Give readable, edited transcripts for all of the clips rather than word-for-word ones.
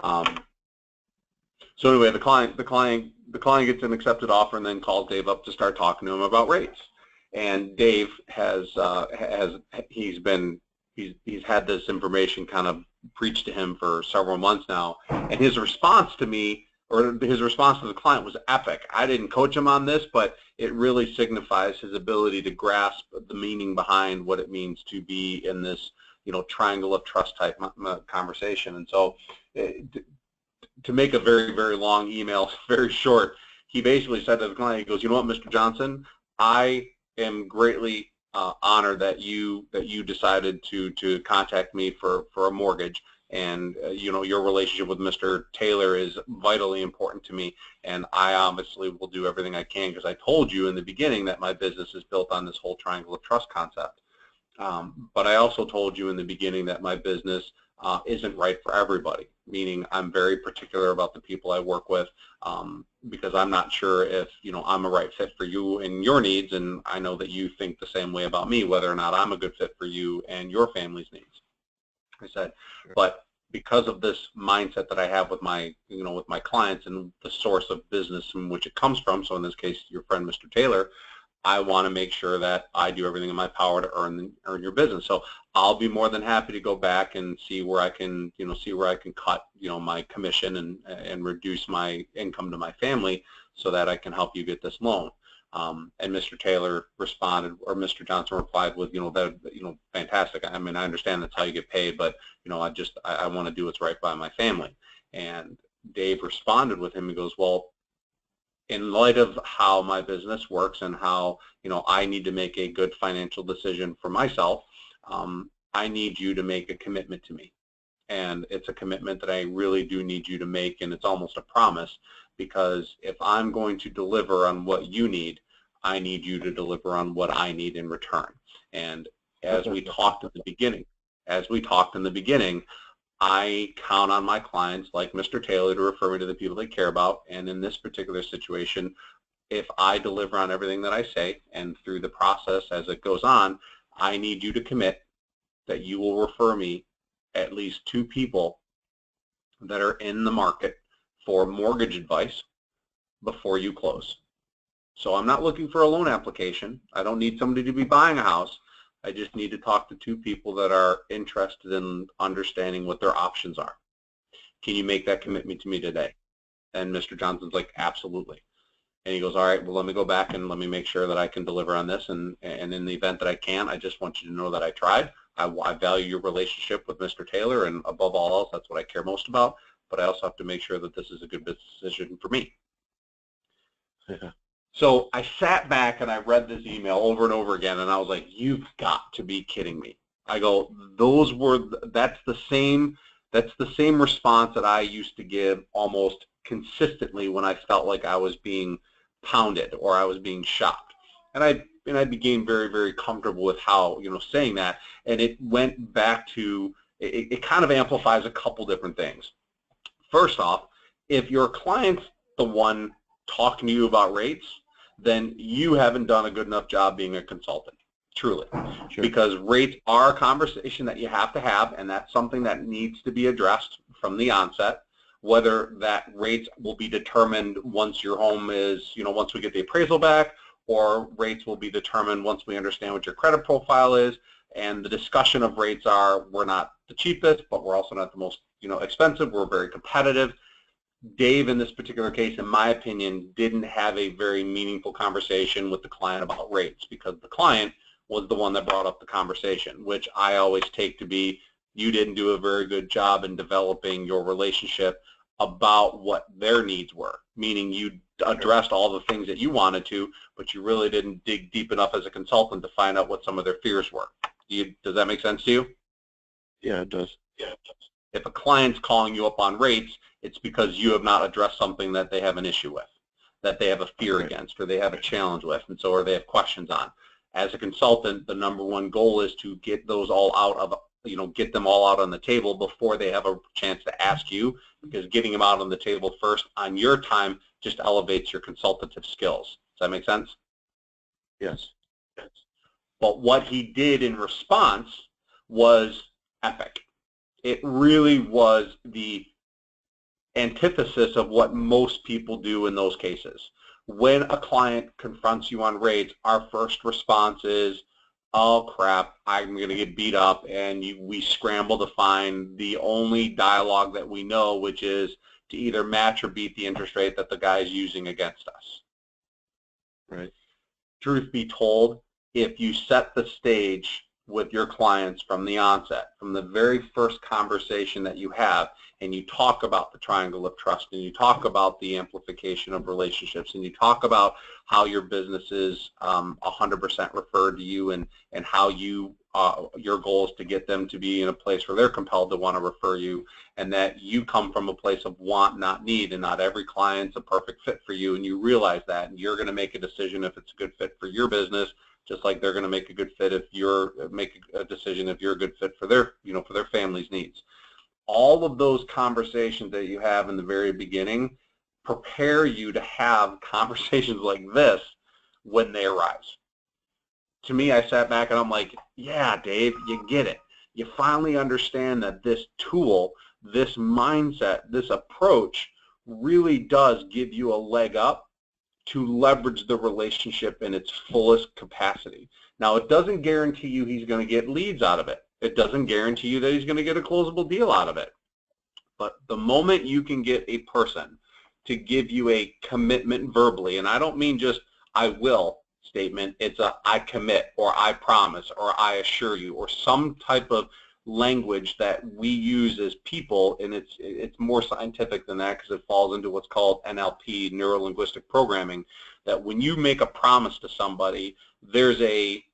So anyway, the client gets an accepted offer and then calls Dave up to start talking to him about rates. And Dave he's had this information kind of preached to him for several months now, and his response to me, or his response to the client, was epic. I didn't coach him on this, but it really signifies his ability to grasp the meaning behind what it means to be in this, triangle of trust type conversation. And so, to make a very, very long email very short, he basically said to the client, he goes, "You know what, Mr. Johnson, I am greatly honored that you decided to contact me for a mortgage, and your relationship with Mr. Taylor is vitally important to me, and I obviously will do everything I can, because I told you in the beginning that my business is built on this whole triangle of trust concept. But I also told you in the beginning that my business isn't right for everybody, meaning I'm very particular about the people I work with, because I'm not sure if I'm a right fit for you and your needs, and I know that you think the same way about me, whether or not I'm a good fit for you and your family's needs." I said, sure. But because of this mindset that I have with my with my clients and the source of business from which it comes from, so in this case your friend Mr. Taylor, I want to make sure that I do everything in my power to earn your business. So I'll be more than happy to go back and see where I can cut my commission and reduce my income to my family, so that I can help you get this loan. And Mr. Taylor responded, or Mr. Johnson replied with, fantastic. I mean, I understand that's how you get paid, but I want to do what's right by my family. And Dave responded with him. He goes, "Well, in light of how my business works and how I need to make a good financial decision for myself, I need you to make a commitment to me. And it's a commitment that I really do need you to make, and it's almost a promise, because if I'm going to deliver on what you need, I need you to deliver on what I need in return." And as we talked in the beginning, I count on my clients like Mr. Taylor to refer me to the people they care about. And in this particular situation, if I deliver on everything that I say, and through the process as it goes on, I need you to commit that you will refer me at least 2 people that are in the market for mortgage advice before you close. So I'm not looking for a loan application. I don't need somebody to be buying a house. I just need to talk to 2 people that are interested in understanding what their options are. Can you make that commitment to me today? And Mr. Johnson's like, "Absolutely." And he goes, "All right, well, let me go back and let me make sure that I can deliver on this. And in the event that I can, I just want you to know that I tried. I value your relationship with Mr. Taylor, and above all else, that's what I care most about. But I also have to make sure that this is a good business decision for me." Yeah. So I sat back and I read this email over and over again, and I was like, "You've got to be kidding me." I go, that's the same response that I used to give almost consistently when I felt like I was being pounded or I was being shocked. And I became very, very comfortable with how, saying that, and it went back to, it kind of amplifies a couple different things. First off, if your client's the one talking to you about rates, then you haven't done a good enough job being a consultant, truly. Sure. Because rates are a conversation that you have to have, and that's something that needs to be addressed from the onset. Whether that rates will be determined once your home is, once we get the appraisal back, or rates will be determined once we understand what your credit profile is. And the discussion of rates are, we're not the cheapest, but we're also not the most, expensive. We're very competitive. Dave, in this particular case, in my opinion, didn't have a very meaningful conversation with the client about rates, because the client was the one that brought up the conversation, which I always take to be, you didn't do a very good job in developing your relationship about what their needs were, meaning you addressed all the things that you wanted to, but you really didn't dig deep enough as a consultant to find out what some of their fears were. Does that make sense to you? Yeah, it does. Yeah, it does. If a client's calling you up on rates, it's because you have not addressed something that they have an issue with, that they have a fear against, or they have a challenge with, and so, or they have questions on. As a consultant, the number one goal is to get those all out of, get them all out on the table before they have a chance to ask you, because getting them out on the table first on your time just elevates your consultative skills. Does that make sense? Yes. Yes. But what he did in response was epic. It really was the antithesis of what most people do in those cases. When a client confronts you on rates, our first response is, oh crap, I'm going to get beat up, and we scramble to find the only dialogue that we know, which is to either match or beat the interest rate that the guy is using against us. Right. Truth be told, if you set the stage with your clients from the onset, from the very first conversation that you have, and you talk about the triangle of trust, and you talk about the amplification of relationships, and you talk about how your business is 100% referred to you, and how you your goal is to get them to be in a place where they're compelled to want to refer you, and that you come from a place of want, not need, and not every client's a perfect fit for you, and you realize that, and you're going to make a decision if it's a good fit for your business, just like they're going to make a good fit if you're make a decision if you're a good fit for their for their family's needs. All of those conversations that you have in the very beginning prepare you to have conversations like this when they arise. To me, I sat back and I'm like, yeah, Dave, you get it. You finally understand that this tool, this mindset, this approach really does give you a leg up to leverage the relationship in its fullest capacity. Now, it doesn't guarantee you he's going to get leads out of it. It doesn't guarantee you that he's going to get a closable deal out of it. But the moment you can get a person to give you a commitment verbally, and I don't mean just I will statement, it's a I commit, or I promise, or I assure you, or some type of language that we use as people, and it's more scientific than that because it falls into what's called NLP, neuro-linguistic programming, that when you make a promise to somebody, there's a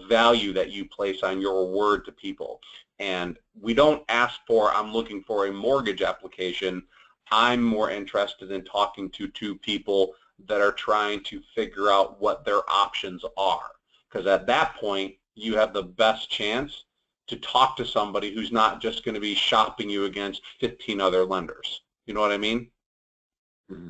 value that you place on your word to people. And we don't ask for, I'm looking for a mortgage application. I'm more interested in talking to two people that are trying to figure out what their options are. Because at that point, you have the best chance to talk to somebody who's not just going to be shopping you against 15 other lenders. You know what I mean? Mm-hmm.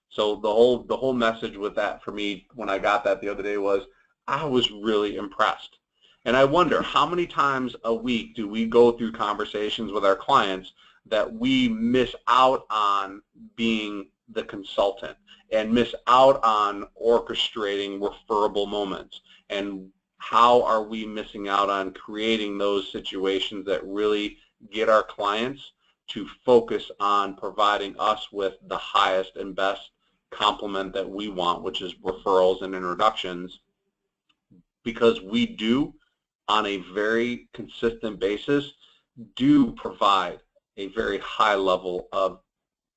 So the whole message with that for me when I got that the other day was I was really impressed. And I wonder how many times a week do we go through conversations with our clients that we miss out on being the consultant and miss out on orchestrating referable moments, and how are we missing out on creating those situations that really get our clients to focus on providing us with the highest and best complement that we want, which is referrals and introductions, because we do on a very consistent basis do provide a very high level of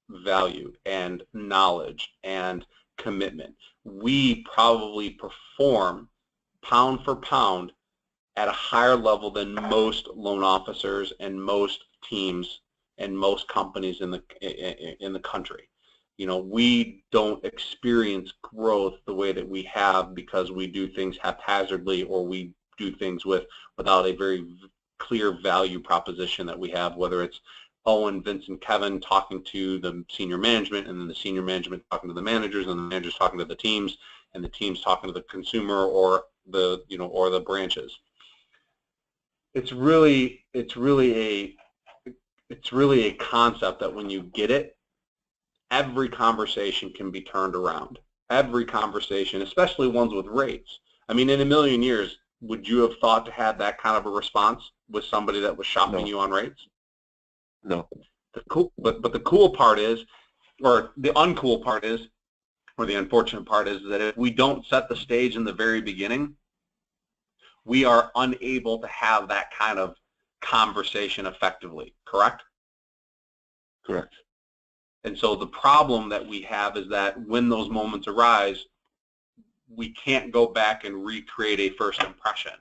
value and knowledge and commitment. We probably perform pound for pound at a higher level than most loan officers and most teams and most companies in the country. You know, we don't experience growth the way that we have because we do things haphazardly, or we do things without a very clear value proposition that we have, whether it's Owen, Vincent, Kevin talking to the senior management, and then the senior management talking to the managers, and the managers talking to the teams, and the teams talking to the consumer or the or the branches. It's really a concept that when you get it, every conversation can be turned around. Every conversation, especially ones with rates. I mean, in a million years, would you have thought to have that kind of a response with somebody that was shopping you on rates? No. But the cool part is, or the uncool part is, or the unfortunate part is that if we don't set the stage in the very beginning, we are unable to have that kind of conversation effectively, correct? Correct. And so the problem that we have is that when those moments arise, we can't go back and recreate a first impression.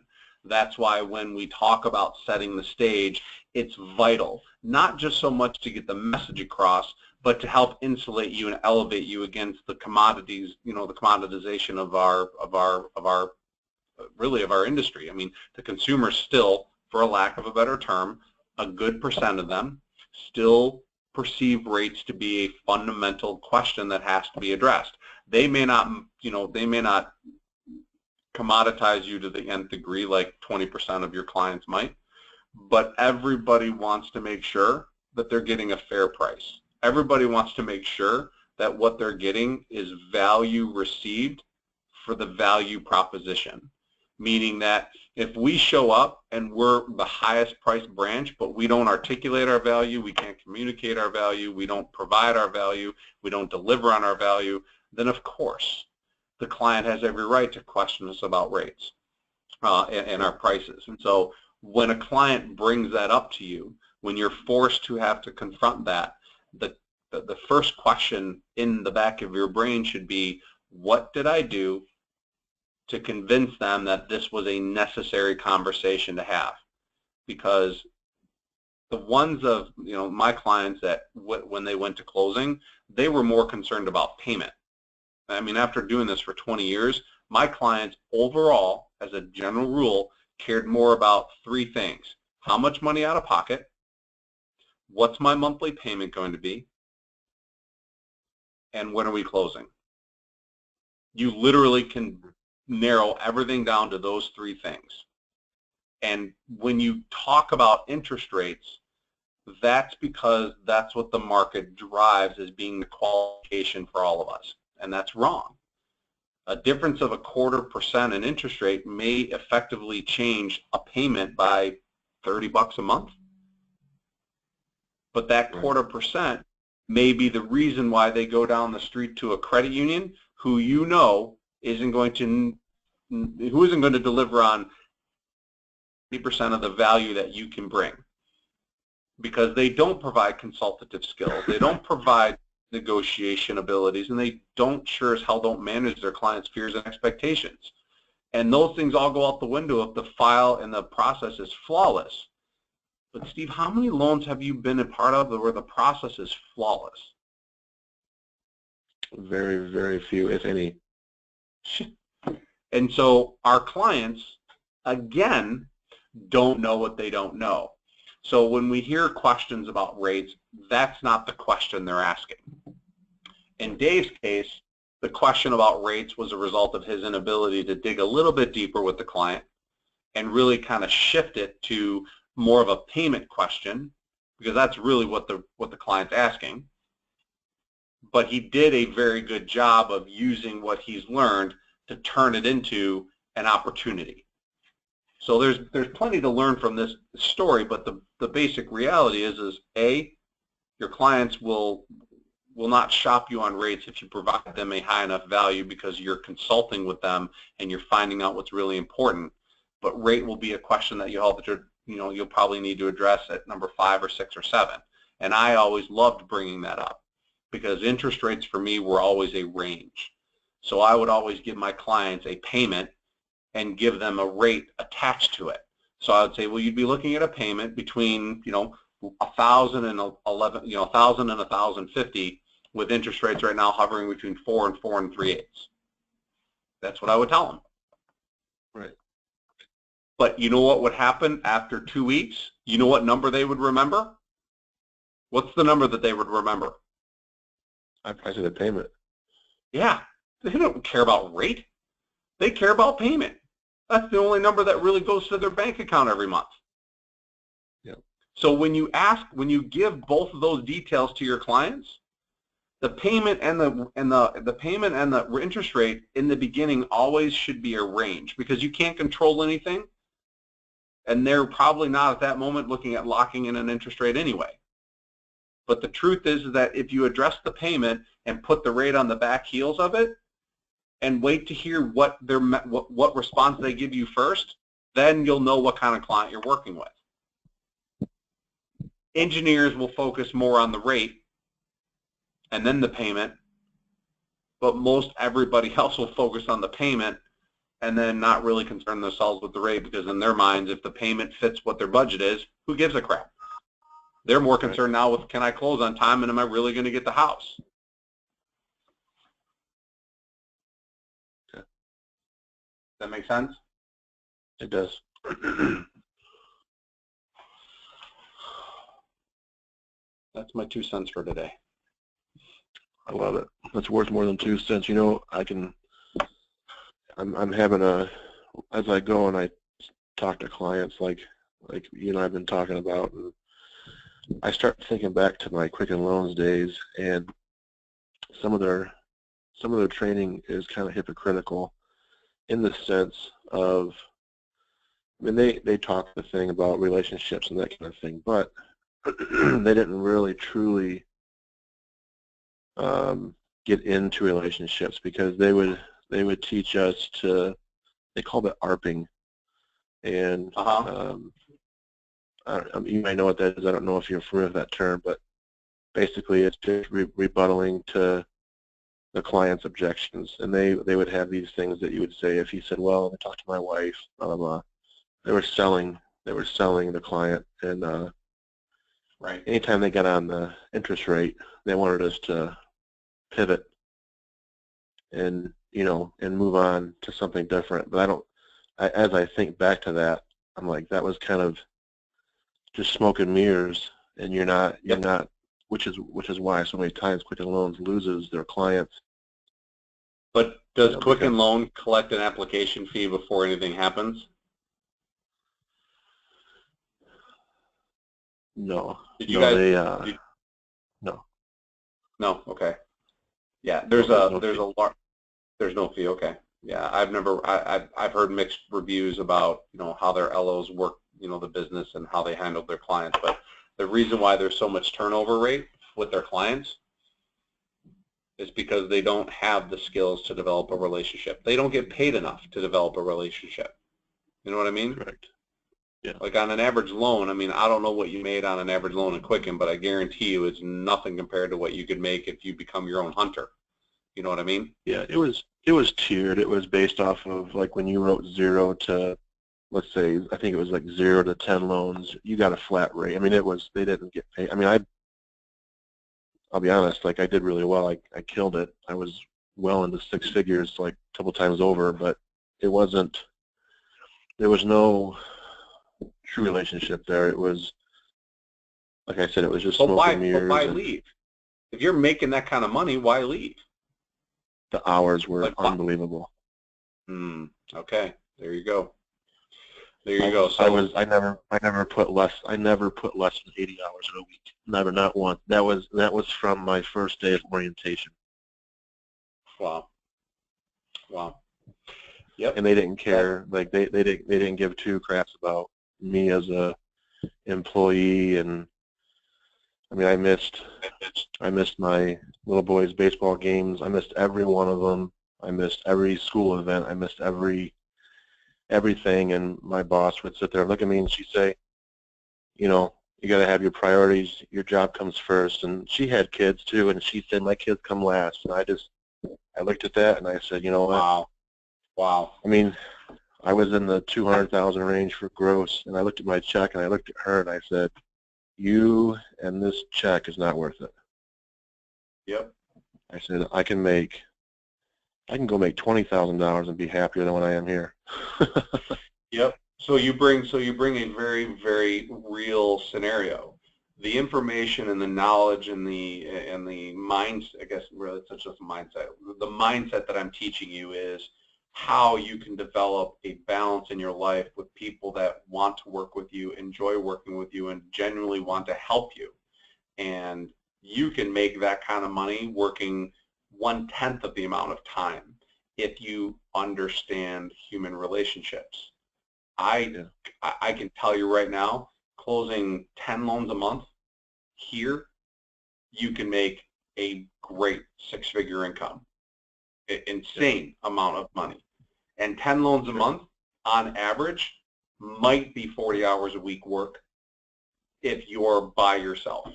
That's why when we talk about setting the stage, it's vital, not just so much to get the message across, but to help insulate you and elevate you against the commodities, the commoditization of our industry. I mean, the consumers still, for a lack of a better term, a good percent of them still perceive rates to be a fundamental question that has to be addressed. They may not, commoditize you to the nth degree like 20% of your clients might, but everybody wants to make sure that they're getting a fair price. Everybody wants to make sure that what they're getting is value received for the value proposition, meaning that if we show up and we're the highest priced branch, but we don't articulate our value, we can't communicate our value, we don't provide our value, we don't deliver on our value, then of course the client has every right to question us about rates and our prices. And so when a client brings that up to you, when you're forced to have to confront that, the first question in the back of your brain should be, what did I do to convince them that this was a necessary conversation to have? Because the ones of my clients that when they went to closing, they were more concerned about payment. I mean, after doing this for 20 years, my clients overall, as a general rule, cared more about three things: how much money out of pocket, what's my monthly payment going to be, and when are we closing? You literally can narrow everything down to those three things. And when you talk about interest rates, that's because that's what the market drives as being the qualification for all of us. And that's wrong. A difference of 0.25% in interest rate may effectively change a payment by $30 a month. But that 0.25% may be the reason why they go down the street to a credit union who isn't going to deliver on 80% of the value that you can bring, because they don't provide consultative skills, they don't provide negotiation abilities, and they sure as hell don't manage their clients' fears and expectations. And those things all go out the window if the file and the process is flawless. But Steve, how many loans have you been a part of where the process is flawless? Very, very few, if any. And so our clients, again, don't know what they don't know. So when we hear questions about rates, that's not the question they're asking. In Dave's case, the question about rates was a result of his inability to dig a little bit deeper with the client and really kind of shift it to more of a payment question, because that's really what the client's asking. But he did a very good job of using what he's learned to turn it into an opportunity. So there's plenty to learn from this story, but the basic reality is A, your clients will not shop you on rates if you provide them a high enough value, because you're consulting with them and you're finding out what's really important. But rate will be a question that you'll probably need to address at number 5 or 6 or 7. And I always loved bringing that up, because interest rates for me were always a range. So I would always give my clients a payment and give them a rate attached to it. So I would say, well, you'd be looking at a payment between $1,000 and $1,000 and $1,050, with interest rates right now hovering between 4 and 4 3/8. That's what I would tell them. Right. But you know what would happen after 2 weeks? You know what number they would remember? What's the number that they would remember? I price of the payment. Yeah, they don't care about rate. They care about payment. That's the only number that really goes to their bank account every month. Yep. So when you give both of those details to your clients, the payment and the payment and the interest rate in the beginning always should be a range, because you can't control anything, and they're probably not at that moment looking at locking in an interest rate anyway. But the truth is that if you address the payment and put the rate on the back heels of it, and wait to hear what response they give you first, then you'll know what kind of client you're working with. Engineers will focus more on the rate and then the payment, but most everybody else will focus on the payment and then not really concern themselves with the rate, because in their minds, if the payment fits what their budget is, who gives a crap? They're more concerned now with, can I close on time, and am I really going to get the house? Okay. That make sense? It does. That's my 2 cents for today. I love it. That's worth more than 2 cents. I'm having as I go and I talk to clients, like like you and I have been talking about. And I start thinking back to my Quicken Loans days, and some of their training is kind of hypocritical in the sense of, I mean, they talk the thing about relationships and that kind of thing, but they didn't really truly get into relationships, because they would teach us to, they called it ARPing, and you might know what that is. I don't know if you're familiar with that term, but basically it's just rebuttaling to the client's objections, and they would have these things that you would say if he said, well, I talked to my wife, blah blah blah. They were selling the client, and Right. anytime they got on the interest rate, they wanted us to pivot and and move on to something different. But as I think back to that, I'm like, that was kind of just smoke and mirrors, and you're not, which is why so many times Quicken Loans loses their clients. But does Quicken Loan collect an application fee before anything happens? No. Did you guys? No. No. Okay. Yeah. There's no fee. Okay. Yeah. I've heard mixed reviews about how their LOs work, the business and how they handle their clients. But the reason why there's so much turnover rate with their clients is because they don't have the skills to develop a relationship. They don't get paid enough to develop a relationship. You know what I mean? Correct. Yeah. Like on an average loan, I mean, I don't know what you made on an average loan in Quicken, but I guarantee you it's nothing compared to what you could make if you become your own hunter. You know what I mean? Yeah, it was tiered. It was based off of, like, when you wrote 0 to, let's say, I think it was like 0 to 10 loans, you got a flat rate. I mean, they didn't get paid. I mean, I'll be honest, like, I did really well. I killed it. I was well into 6 figures, like, a couple times over, but there was no true relationship there. It was, like I said, it was just smoke and mirrors. But why leave? If you're making that kind of money, why leave? The hours were unbelievable. Okay, there you go. There you go. So I never put less than 80 hours in a week. Never, not once. That was from my first day of orientation. Wow. Yep. And they didn't care. Like they didn't give two craps about me as a employee. And I mean, I missed my little boys' baseball games. I missed every one of them. I missed every school event. I missed everything. And my boss would sit there and look at me, and she'd say, you got to have your priorities. Your job comes first. And she had kids too, and she said, my kids come last. And I looked at that and I said, you know what? Wow. I mean, I was in the 200,000 range for gross, and I looked at my check and I looked at her and I said, you and this check is not worth it. Yep. I said, I can go make $20,000 and be happier than when I am here. Yep. So you bring a very, very real scenario. The information and the knowledge and the mindset, I guess really it's just a mindset. The mindset that I'm teaching you is how you can develop a balance in your life with people that want to work with you, enjoy working with you, and genuinely want to help you. And you can make that kind of money working 1/10 of the amount of time if you understand human relationships. I can tell you right now, closing 10 loans a month here, you can make a great 6-figure income, insane amount of money. And 10 loans a month, on average, might be 40 hours a week work if you're by yourself.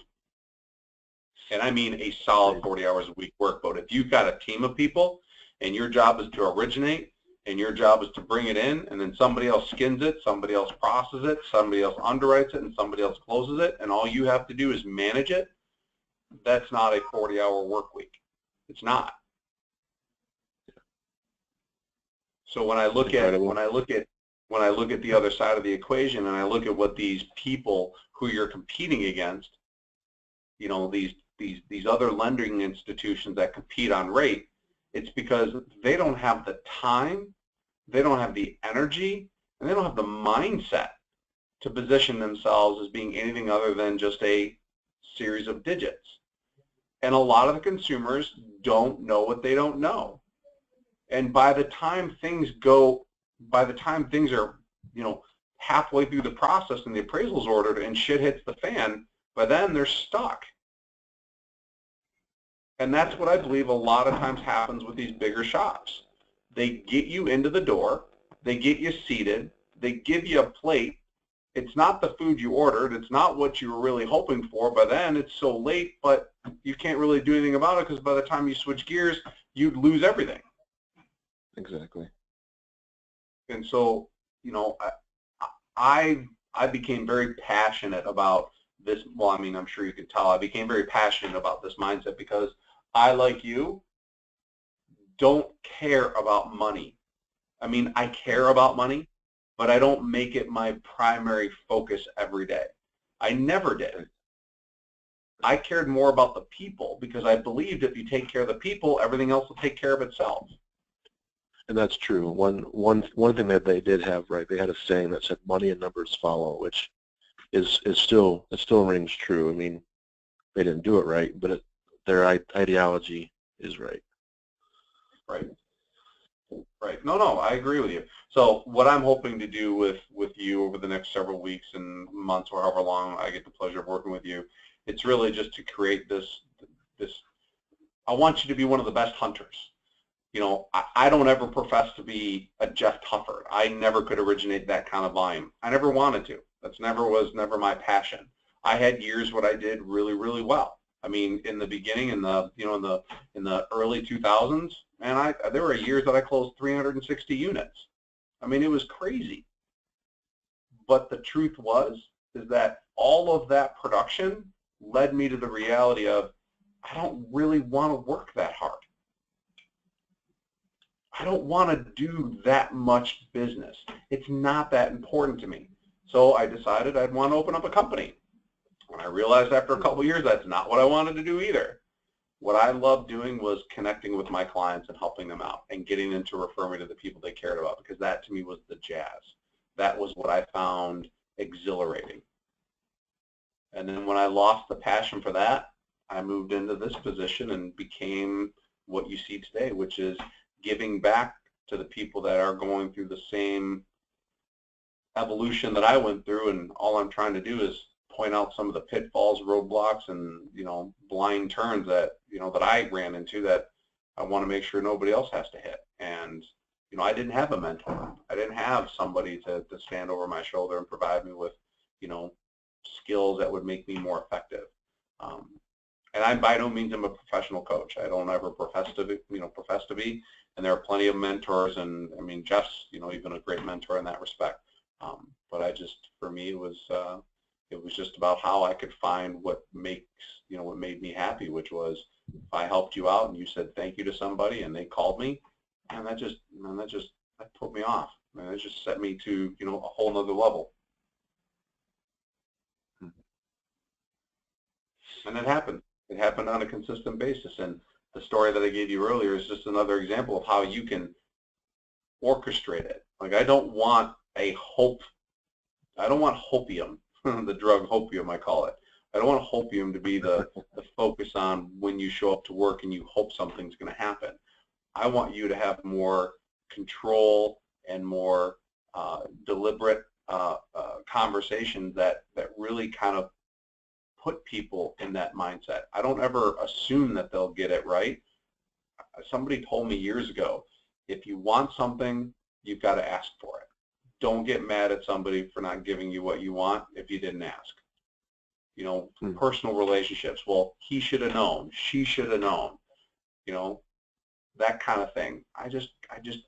And I mean a solid 40 hours a week work. But if you've got a team of people and your job is to originate and your job is to bring it in, and then somebody else skins it, somebody else processes it, somebody else underwrites it, and somebody else closes it, and all you have to do is manage it, that's not a 40-hour work week. It's not. So when I look at the other side of the equation, and I look at what these people who you're competing against, these other lending institutions that compete on rate, it's because they don't have the time, they don't have the energy, and they don't have the mindset to position themselves as being anything other than just a series of digits. And a lot of the consumers don't know what they don't know. And by the time things are, halfway through the process and the appraisal's ordered and shit hits the fan, by then they're stuck. And that's what I believe a lot of times happens with these bigger shops. They get you into the door, they get you seated, they give you a plate. It's not the food you ordered, it's not what you were really hoping for. By then it's so late, but you can't really do anything about it because by the time you switch gears, you'd lose everything. Exactly. And so, I became very passionate about this. Well, I mean, I'm sure you could tell I became very passionate about this mindset because I, like you, don't care about money. I mean, I care about money, but I don't make it my primary focus every day. I never did. I cared more about the people because I believed if you take care of the people, everything else will take care of itself. And that's true. One thing that they did have, right, they had a saying that said money and numbers follow, which it still rings true. I mean, they didn't do it right, but their ideology is right. Right. No, I agree with you. So what I'm hoping to do with you over the next several weeks and months or however long I get the pleasure of working with you, it's really just to create this, I want you to be one of the best hunters. I don't ever profess to be a Jeff Tufford. I never could originate that kind of volume. I never wanted to. That's was never my passion. I had years what I did really, really well. I mean, in the beginning, in the early 2000s, man, there were years that I closed 360 units. I mean, it was crazy. But the truth is that all of that production led me to the reality of I don't really want to work that hard. I don't want to do that much business. It's not that important to me. So I decided I'd want to open up a company. When I realized after a couple of years that's not what I wanted to do either. What I loved doing was connecting with my clients and helping them out and getting them to refer me to the people they cared about because that to me was the jazz. That was what I found exhilarating. And then when I lost the passion for that, I moved into this position and became what you see today, which is giving back to the people that are going through the same evolution that I went through, and all I'm trying to do is point out some of the pitfalls, roadblocks, and blind turns that that I ran into that I want to make sure nobody else has to hit. And I didn't have a mentor. I didn't have somebody to stand over my shoulder and provide me with skills that would make me more effective. And I by no means am a professional coach. I don't ever profess to be, and there are plenty of mentors, and I mean Jeff's even a great mentor in that respect. But for me it was just about how I could find what made me happy, which was if I helped you out and you said thank you to somebody and they called me, and that put me off. Man, it just set me to a whole nother level. And it happened. It happened on a consistent basis. And the story that I gave you earlier is just another example of how you can orchestrate it. Like I don't want hopium, the drug hopium I call it. I don't want hopium to be the focus on when you show up to work and you hope something's going to happen. I want you to have more control and more deliberate conversations that really kind of put people in that mindset. I don't ever assume that they'll get it right. Somebody told me years ago, if you want something, you've got to ask for it. Don't get mad at somebody for not giving you what you want if you didn't ask. Personal relationships. Well, he should have known. She should have known. That kind of thing. I just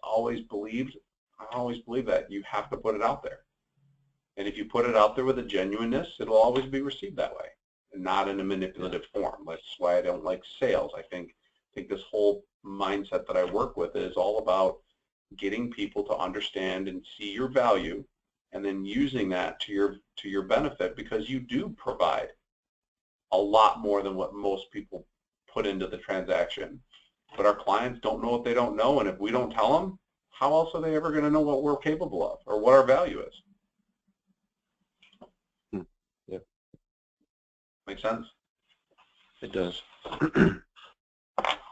always believed that you have to put it out there. And if you put it out there with a genuineness, it'll always be received that way, and not in a manipulative form. That's why I don't like sales. I think this whole mindset that I work with is all about getting people to understand and see your value, and then using that to your benefit, because you do provide a lot more than what most people put into the transaction. But our clients don't know what they don't know, and if we don't tell them, how else are they ever going to know what we're capable of or what our value is? Make sense? It does.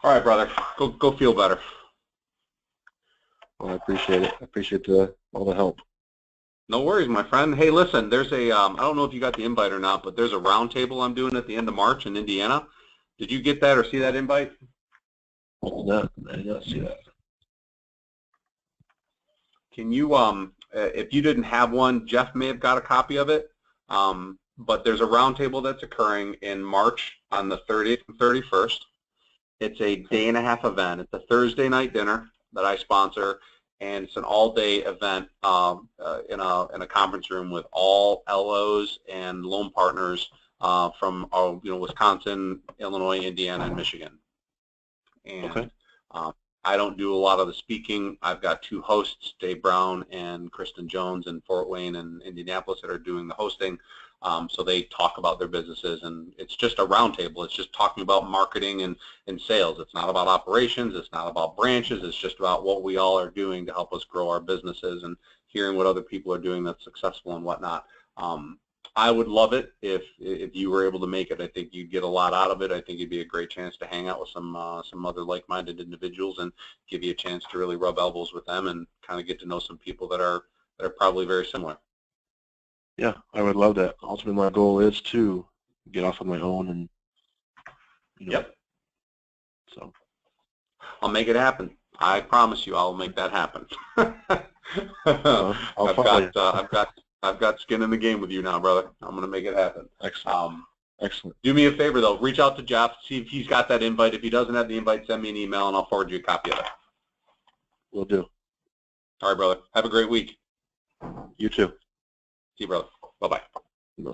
All right, brother. Go feel better. Well, I appreciate it. I appreciate all the help. No worries, my friend. Hey, listen, there's a, I don't know if you got the invite or not, but there's a roundtable I'm doing at the end of March in Indiana. Did you get that or see that invite? I did not see that. Can you, if you didn't have one, Jeff may have got a copy of it, but there's a roundtable that's occurring in March on the 30th and 31st. It's a day-and-a-half event. It's a Thursday night dinner that I sponsor, and it's an all-day event in a conference room with all LOs and loan partners from Wisconsin, Illinois, Indiana, and Michigan. And I don't do a lot of the speaking. I've got two hosts, Dave Brown and Kristen Jones in Fort Wayne and Indianapolis, that are doing the hosting. So they talk about their businesses, and it's just a roundtable. It's just talking about marketing and sales. It's not about operations. It's not about branches. It's just about what we all are doing to help us grow our businesses and hearing what other people are doing that's successful and whatnot. I would love it if you were able to make it. I think you'd get a lot out of it. I think it'd be a great chance to hang out with some other like-minded individuals and give you a chance to really rub elbows with them and kind of get to know some people that are probably very similar. Yeah, I would love that. Ultimately, my goal is to get off on my own and, Yep. So I'll make it happen. I promise you, I'll make that happen. I've got skin in the game with you now, brother. I'm going to make it happen. Excellent. Excellent. Do me a favor, though. Reach out to Jeff, see if he's got that invite. If he doesn't have the invite, send me an email, and I'll forward you a copy of it. Will do. All right, brother. Have a great week. You too. See you, brother. Bye-bye. Bye.